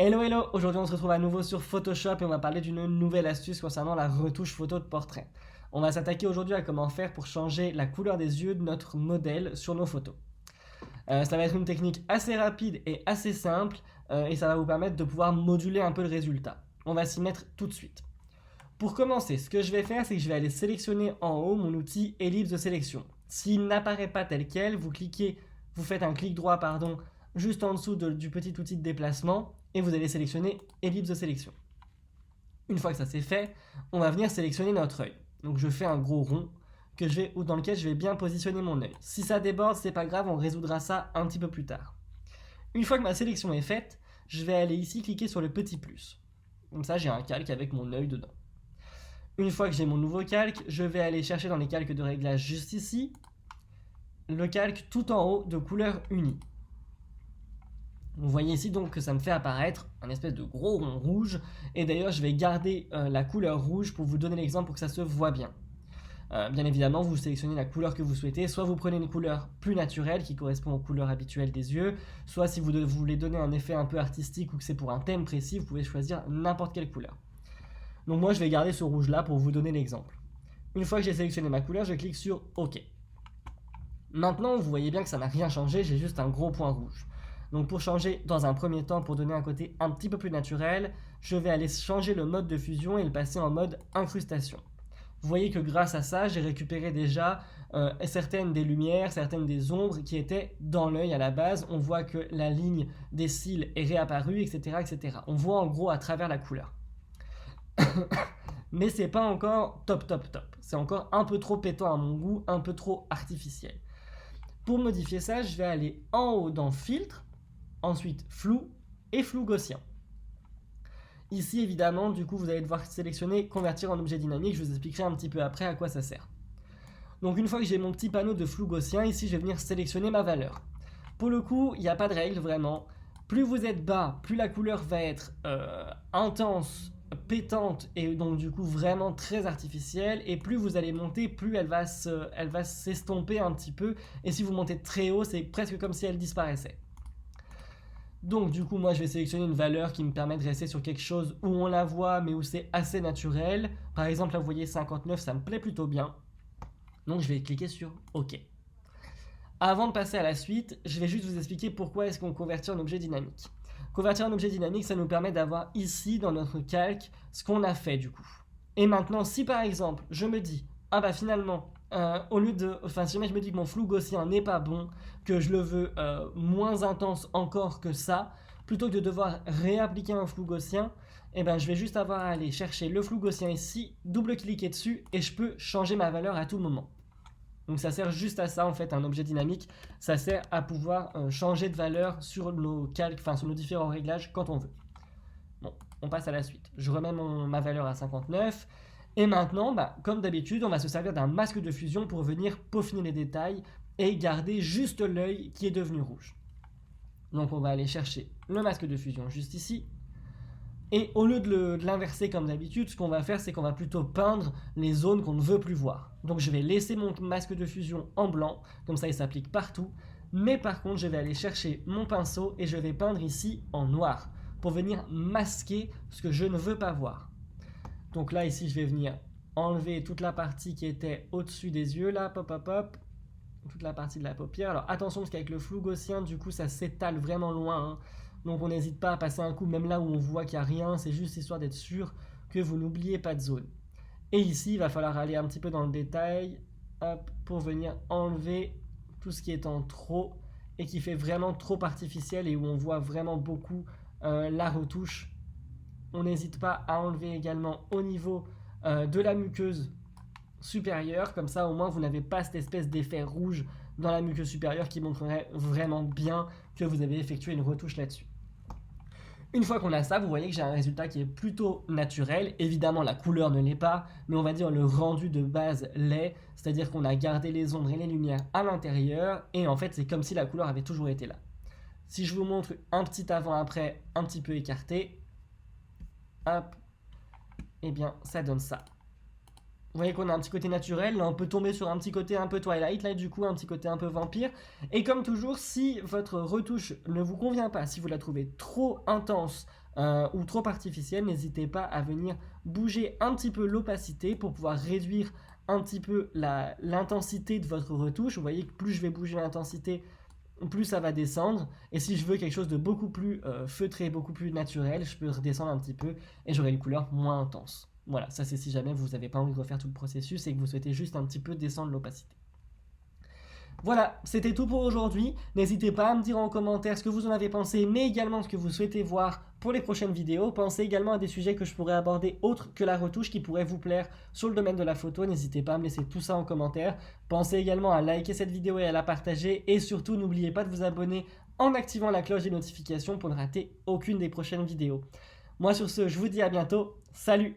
Hello hello, aujourd'hui on se retrouve à nouveau sur Photoshop et on va parler d'une nouvelle astuce concernant la retouche photo de portrait. On va s'attaquer aujourd'hui à comment faire pour changer la couleur des yeux de notre modèle sur nos photos. Ça va être une technique assez rapide et assez simple et ça va vous permettre de pouvoir moduler un peu le résultat. On va s'y mettre tout de suite. Pour commencer, ce que je vais faire, c'est que je vais aller sélectionner en haut mon outil ellipse de sélection. S'il n'apparaît pas tel quel, vous faites un clic droit juste en dessous du petit outil de déplacement et vous allez sélectionner ellipse de sélection. Une fois que ça c'est fait, on va venir sélectionner notre œil. Donc je fais un gros rond dans lequel je vais bien positionner mon œil. Si ça déborde, c'est pas grave, on résoudra ça un petit peu plus tard. Une fois que ma sélection est faite, je vais aller ici cliquer sur le petit plus. Comme ça, j'ai un calque avec mon œil dedans. Une fois que j'ai mon nouveau calque, je vais aller chercher dans les calques de réglage juste ici, le calque tout en haut de couleur unie. Vous voyez ici donc que ça me fait apparaître un espèce de gros rond rouge. Et d'ailleurs, je vais garder la couleur rouge pour vous donner l'exemple pour que ça se voit bien. Bien évidemment, vous sélectionnez la couleur que vous souhaitez. Soit vous prenez une couleur plus naturelle qui correspond aux couleurs habituelles des yeux. Soit si vous voulez donner un effet un peu artistique ou que c'est pour un thème précis, vous pouvez choisir n'importe quelle couleur. Donc moi, je vais garder ce rouge-là pour vous donner l'exemple. Une fois que j'ai sélectionné ma couleur, je clique sur OK. Maintenant, vous voyez bien que ça n'a rien changé, j'ai juste un gros point rouge. Donc pour changer dans un premier temps, pour donner un côté un petit peu plus naturel, je vais aller changer le mode de fusion et le passer en mode incrustation. Vous voyez que grâce à ça, j'ai récupéré déjà certaines des lumières, certaines des ombres qui étaient dans l'œil à la base. On voit que la ligne des cils est réapparue, etc., etc. On voit en gros à travers la couleur. Mais c'est pas encore top. C'est encore un peu trop pétant à mon goût, un peu trop artificiel. Pour modifier ça, je vais aller en haut dans Filtre, ensuite Flou et Flou gaussien. Ici, évidemment, du coup, vous allez devoir sélectionner Convertir en objet dynamique. Je vous expliquerai un petit peu après à quoi ça sert. Donc une fois que j'ai mon petit panneau de flou gaussien, ici, je vais venir sélectionner ma valeur. Pour le coup, il n'y a pas de règle, vraiment. Plus vous êtes bas, plus la couleur va être intense, pétante et donc du coup vraiment très artificielle, et plus vous allez monter, plus elle va s'estomper un petit peu, et si vous montez très haut, c'est presque comme si elle disparaissait. Donc du coup moi je vais sélectionner une valeur qui me permet de rester sur quelque chose où on la voit mais où c'est assez naturel. Par exemple là vous voyez 59, ça me plaît plutôt bien, donc je vais cliquer sur OK. Avant de passer à la suite, je vais juste vous expliquer pourquoi est-ce qu'on convertit en objet dynamique. Convertir en objet dynamique, ça nous permet d'avoir ici dans notre calque ce qu'on a fait du coup. Et maintenant, si par exemple, je me dis, ah bah finalement, si jamais je me dis que mon flou gaussien n'est pas bon, que je le veux moins intense encore que ça, plutôt que de devoir réappliquer un flou gaussien, eh ben, je vais juste avoir à aller chercher le flou gaussien ici, double-cliquer dessus, et je peux changer ma valeur à tout moment. Donc ça sert juste à ça en fait, un objet dynamique, ça sert à pouvoir changer de valeur sur nos calques, sur nos différents réglages quand on veut. Bon, on passe à la suite. Je remets ma valeur à 59, et maintenant, comme d'habitude, on va se servir d'un masque de fusion pour venir peaufiner les détails et garder juste l'œil qui est devenu rouge. Donc on va aller chercher le masque de fusion juste ici. Et au lieu de l'inverser comme d'habitude, ce qu'on va faire, c'est qu'on va plutôt peindre les zones qu'on ne veut plus voir. Donc je vais laisser mon masque de fusion en blanc, comme ça il s'applique partout. Mais par contre, je vais aller chercher mon pinceau et je vais peindre ici en noir, pour venir masquer ce que je ne veux pas voir. Donc là, ici, je vais venir enlever toute la partie qui était au-dessus des yeux, là, toute la partie de la paupière. Alors attention, parce qu'avec le flou gaussien, du coup, ça s'étale vraiment loin, hein. Donc on n'hésite pas à passer un coup, même là où on voit qu'il n'y a rien, c'est juste histoire d'être sûr que vous n'oubliez pas de zone. Et ici, il va falloir aller un petit peu dans le détail, pour venir enlever tout ce qui est en trop et qui fait vraiment trop artificiel et où on voit vraiment beaucoup la retouche. On n'hésite pas à enlever également au niveau de la muqueuse supérieure, comme ça au moins vous n'avez pas cette espèce d'effet rouge dans la muqueuse supérieure qui montrerait vraiment bien que vous avez effectué une retouche là-dessus. Une fois qu'on a ça, vous voyez que j'ai un résultat qui est plutôt naturel. Évidemment, la couleur ne l'est pas, mais on va dire le rendu de base l'est, c'est-à-dire qu'on a gardé les ombres et les lumières à l'intérieur, et en fait, c'est comme si la couleur avait toujours été là. Si je vous montre un petit avant-après un petit peu écarté, hop, et bien, ça donne ça. Vous voyez qu'on a un petit côté naturel, là on peut tomber sur un petit côté un peu Twilight, là du coup un petit côté un peu vampire. Et comme toujours, si votre retouche ne vous convient pas, si vous la trouvez trop intense, ou trop artificielle, n'hésitez pas à venir bouger un petit peu l'opacité pour pouvoir réduire un petit peu l'intensité de votre retouche. Vous voyez que plus je vais bouger l'intensité, plus ça va descendre. Et si je veux quelque chose de beaucoup plus feutré, beaucoup plus naturel, je peux redescendre un petit peu et j'aurai une couleur moins intense. Voilà, ça c'est si jamais vous n'avez pas envie de refaire tout le processus et que vous souhaitez juste un petit peu descendre l'opacité. Voilà, c'était tout pour aujourd'hui. N'hésitez pas à me dire en commentaire ce que vous en avez pensé, mais également ce que vous souhaitez voir pour les prochaines vidéos. Pensez également à des sujets que je pourrais aborder autres que la retouche qui pourraient vous plaire sur le domaine de la photo. N'hésitez pas à me laisser tout ça en commentaire. Pensez également à liker cette vidéo et à la partager. Et surtout, n'oubliez pas de vous abonner en activant la cloche des notifications pour ne rater aucune des prochaines vidéos. Moi sur ce, je vous dis à bientôt. Salut!